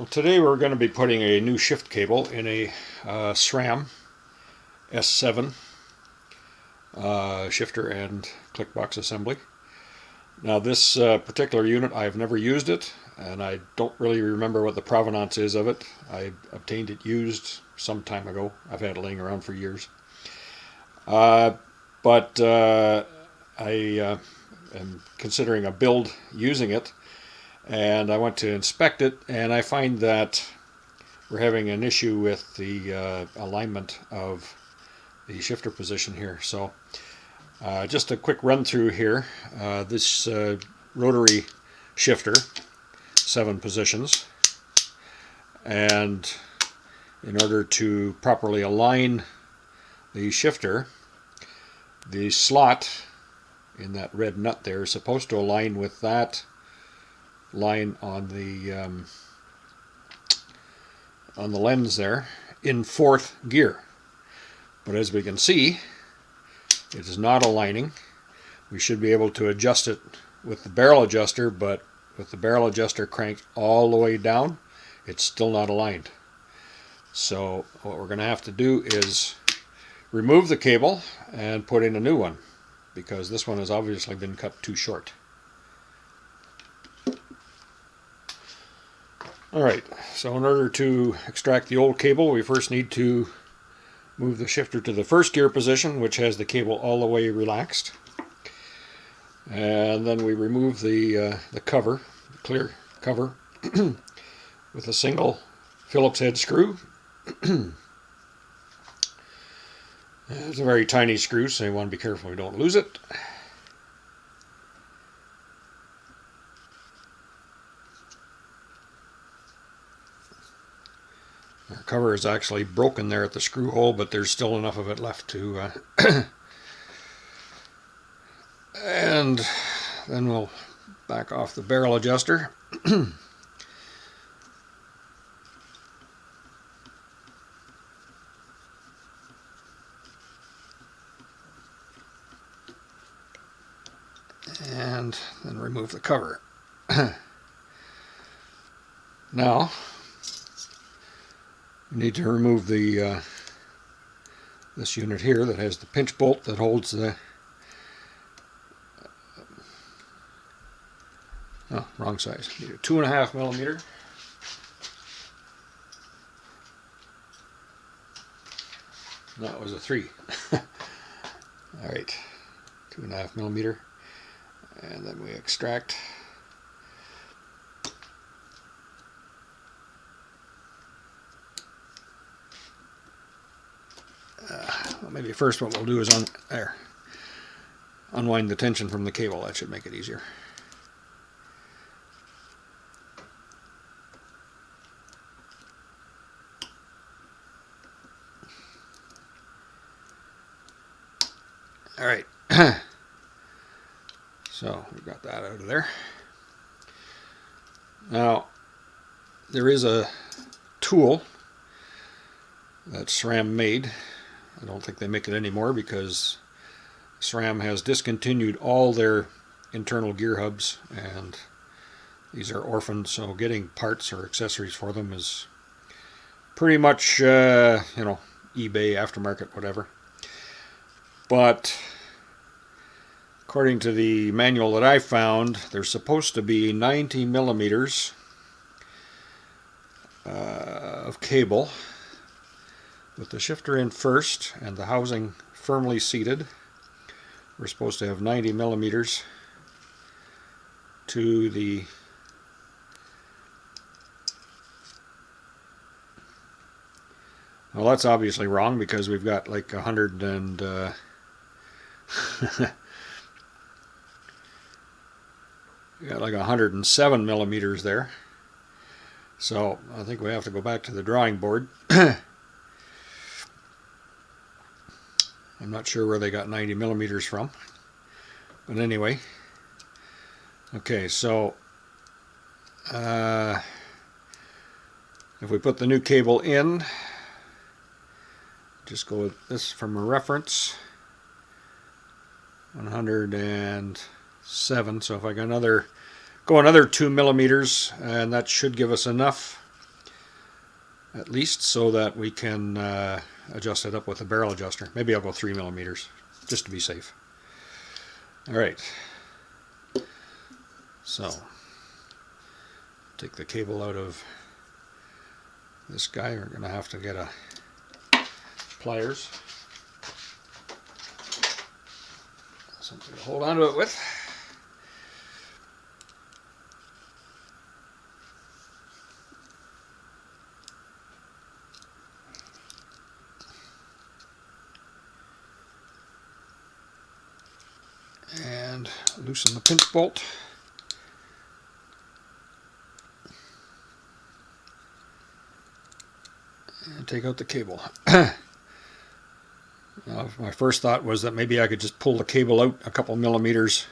Well, today we're going to be putting a new shift cable in a Sram S7 shifter and clickbox assembly. Now this particular unit, I've never used it, and I don't really remember what the provenance is of it. I obtained it used some time ago. I've had it laying around for years. But I am considering a build using it, and I went to inspect it, and I find that we're having an issue with the alignment of the shifter position here. So just a quick run through here. This rotary shifter, 7 positions, and in order to properly align the shifter, the slot in that red nut there is supposed to align with that line on the lens there in 4th gear. But as we can see, it is not aligning. We should be able to adjust it with the barrel adjuster, but with the barrel adjuster cranked all the way down, it's still not aligned. So what we're going to have to do is remove the cable and put in a new one, because this one has obviously been cut too short. Alright, so in order to extract the old cable, we first need to move the shifter to the 1st gear position, which has the cable all the way relaxed. And then we remove the cover, the clear cover, with a single Phillips head screw. It's a very tiny screw, so you want to be careful we don't lose it. Our cover is actually broken there at the screw hole, but there's still enough of it left to and then we'll back off the barrel adjuster. And then remove the cover. Now we need to remove the this unit here that has the pinch bolt that holds the wrong size. Need a 2.5 millimeter. That was a 3. Alright, 2.5 millimeter. And then we extract. Well, maybe first what we'll do is unwind the tension from the cable. That should make it easier. All right. So we've got that out of there. Now there is a tool that SRAM made. I don't think they make it anymore because SRAM has discontinued all their internal gear hubs, and these are orphaned, so getting parts or accessories for them is pretty much eBay, aftermarket, whatever. But according to the manual that I found, there's supposed to be 90 millimeters of cable with the shifter in first and the housing firmly seated. We're supposed to have 90 millimeters to the well, that's obviously wrong because we've got like 100 and we got like 107 millimeters there. So I think we have to go back to the drawing board. I'm not sure where they got 90 millimeters from. But anyway. Okay, so if we put the new cable in, just go with this from a reference. 107. So if I go another 2 millimeters, and that should give us enough at least, so that we can adjust it up with a barrel adjuster. Maybe I'll go 3 millimeters just to be safe. Alright, so take the cable out of this guy. We're going to have to get a pliers, something to hold on to it with. And loosen the pinch bolt. And take out the cable. My first thought was that maybe I could just pull the cable out a couple millimeters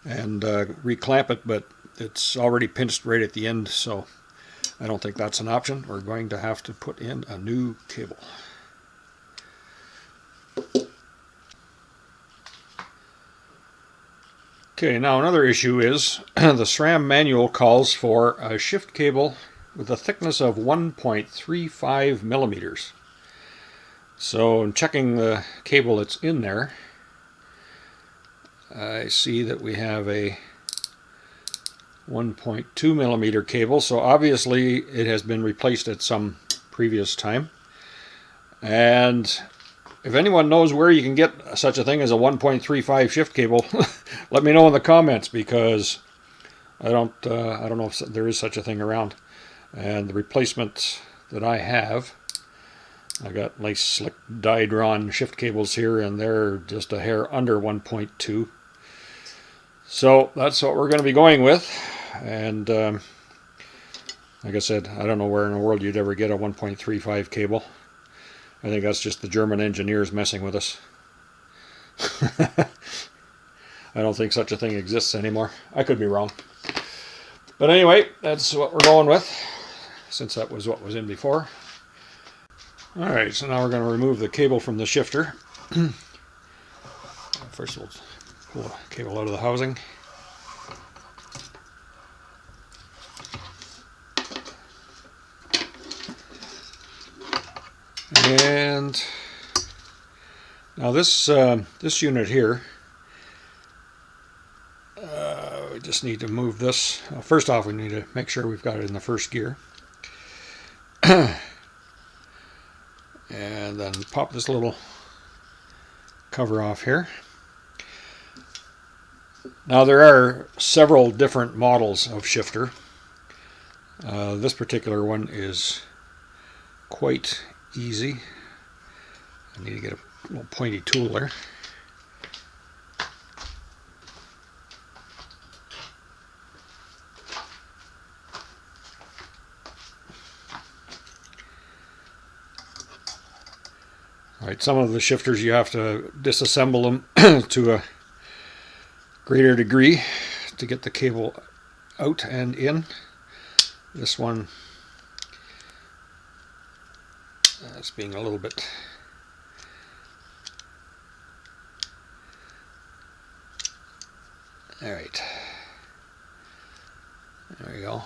and reclamp it, but it's already pinched right at the end, so I don't think that's an option. We're going to have to put in a new cable. Okay, now another issue is the SRAM manual calls for a shift cable with a thickness of 1.35 millimeters. So in checking the cable that's in there, I see that we have a 1.2 millimeter cable, so obviously it has been replaced at some previous time. And if anyone knows where you can get such a thing as a 1.35 shift cable, let me know in the comments, because I don't know if there is such a thing around. And the replacement that I have, I got nice slick die-drawn shift cables here, and they're just a hair under 1.2. So that's what we're going to be going with. And like I said, I don't know where in the world you'd ever get a 1.35 cable. I think that's just the German engineers messing with us. I don't think such a thing exists anymore. I could be wrong. But anyway, that's what we're going with, since that was what was in before. Alright, so now we're going to remove the cable from the shifter. First we'll pull the cable out of the housing. And now this unit here, we just need to move this. Well, first off, we need to make sure we've got it in the first gear. And then pop this little cover off here. Now there are several different models of shifter. This particular one is quite easy. I need to get a little pointy tool there. Alright, some of the shifters you have to disassemble them to a greater degree to get the cable out and in. This one is being a little bit alright. There we go.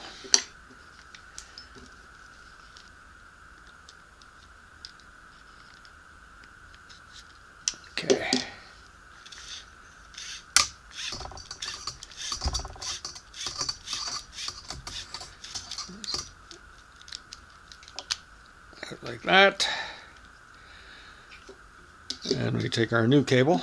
Okay. Like that. And we take our new cable.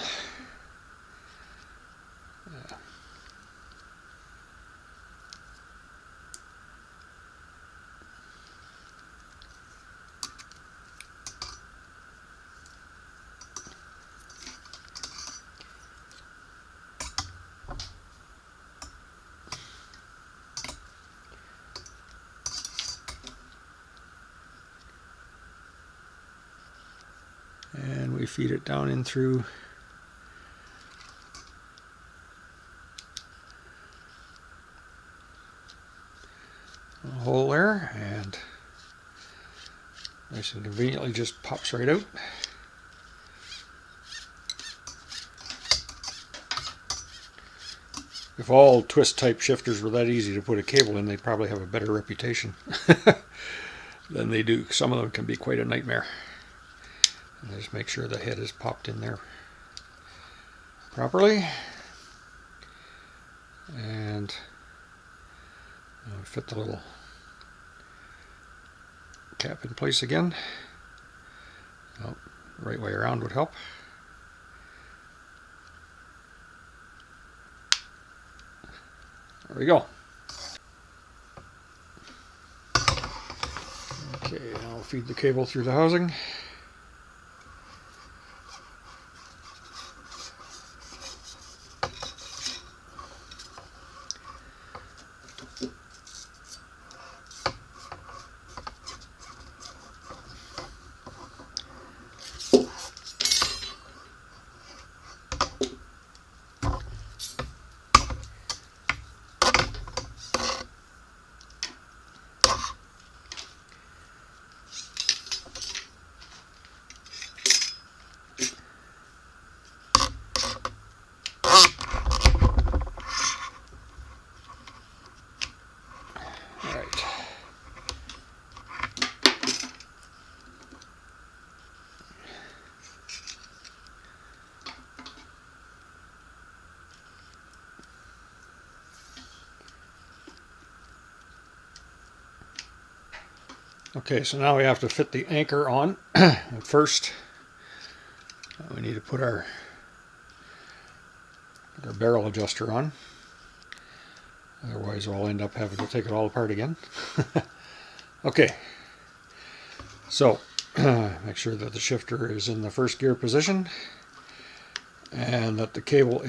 And we feed it down in through a hole there, and nice and conveniently just pops right out. If all twist type shifters were that easy to put a cable in, they'd probably have a better reputation. than they do. Some of them can be quite a nightmare. And just make sure the head is popped in there properly. And fit the little cap in place again. Oh, the right way around would help. There we go. Okay, now I'll feed the cable through the housing. Okay, so now we have to fit the anchor on. First, we need to put our barrel adjuster on. Otherwise, we'll end up having to take it all apart again. Okay, so make sure that the shifter is in the first gear position and that the cable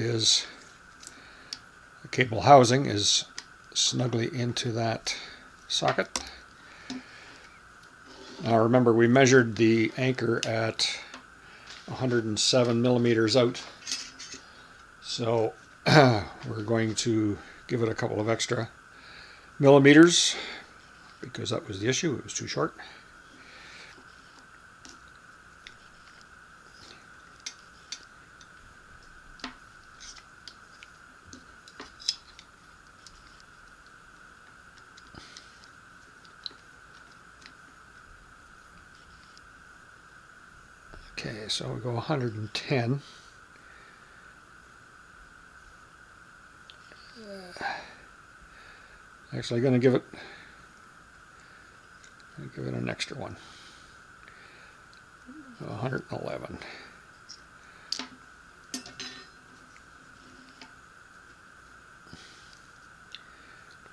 housing is snugly into that socket. Now remember, we measured the anchor at 107 millimeters out, so we're going to give it a couple of extra millimeters because that was the issue, it was too short. Okay, so we go 110. Actually, going to give it an extra one. 111.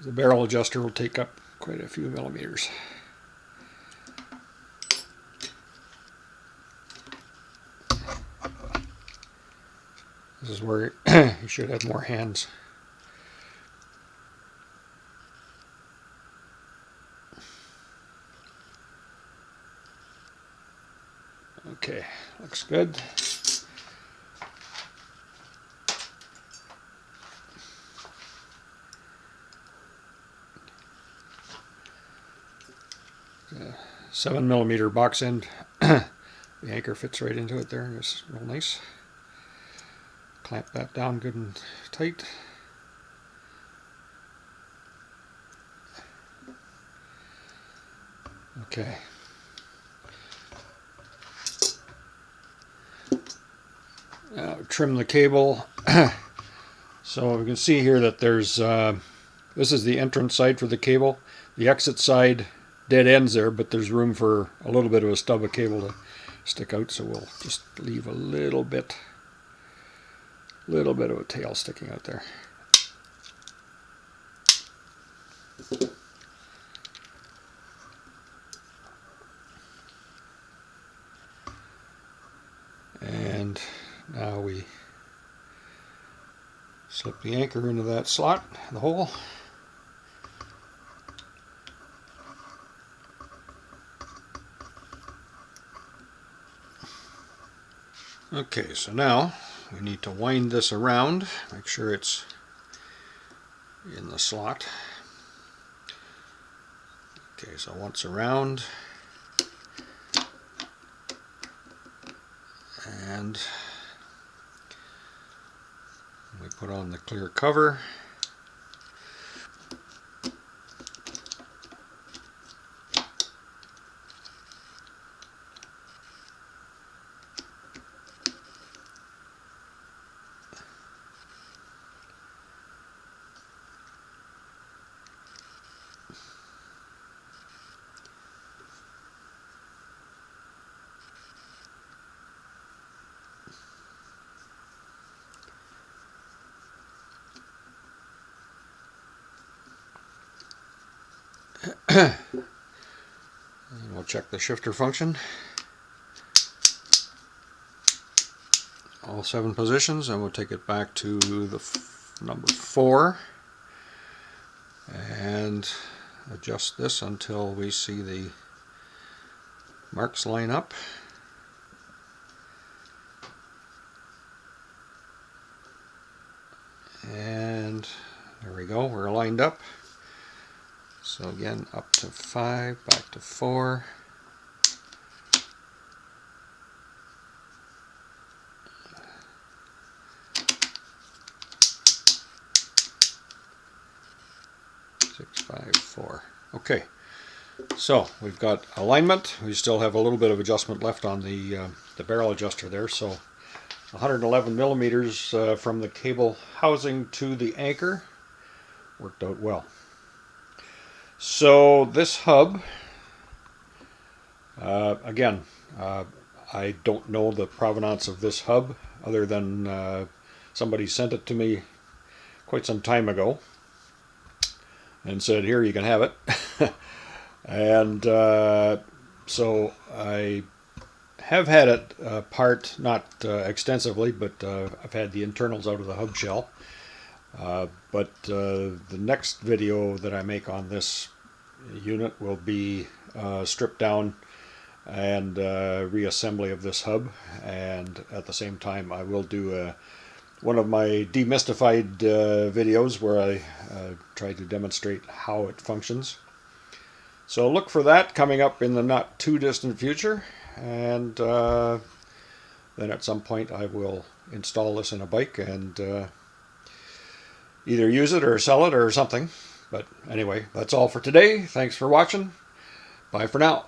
The barrel adjuster will take up quite a few millimeters. This is where you should have more hands. Okay, looks good. The 7 millimeter box end. The anchor fits right into it there. It's real nice. Clamp that down good and tight. Okay. Now trim the cable. So we can see here that there's this is the entrance side for the cable. The exit side dead ends there, but there's room for a little bit of a stub of cable to stick out, so we'll just leave a little bit of a tail sticking out there. And now we slip the anchor into that slot, the hole. Okay, so now we need to wind this around, make sure it's in the slot. Okay, so once around, and we put on the clear cover. And we'll check the shifter function. All 7 positions, and we'll take it back to the number 4 and adjust this until we see the marks line up. And there we go, we're lined up. So again, up to 5, back to 4. Six, 5, 4. Okay, so we've got alignment. We still have a little bit of adjustment left on the barrel adjuster there. So 111 millimeters from the cable housing to the anchor worked out well. So this hub, again, I don't know the provenance of this hub other than somebody sent it to me quite some time ago and said, here, you can have it. And so I have had it apart, not extensively, but I've had the internals out of the hub shell. But the next video that I make on this unit will be stripped down and reassembly of this hub, and at the same time I will do one of my demystified videos where I try to demonstrate how it functions. So look for that coming up in the not too distant future, and then at some point I will install this in a bike and either use it or sell it or something. But anyway, that's all for today. Thanks for watching. Bye for now.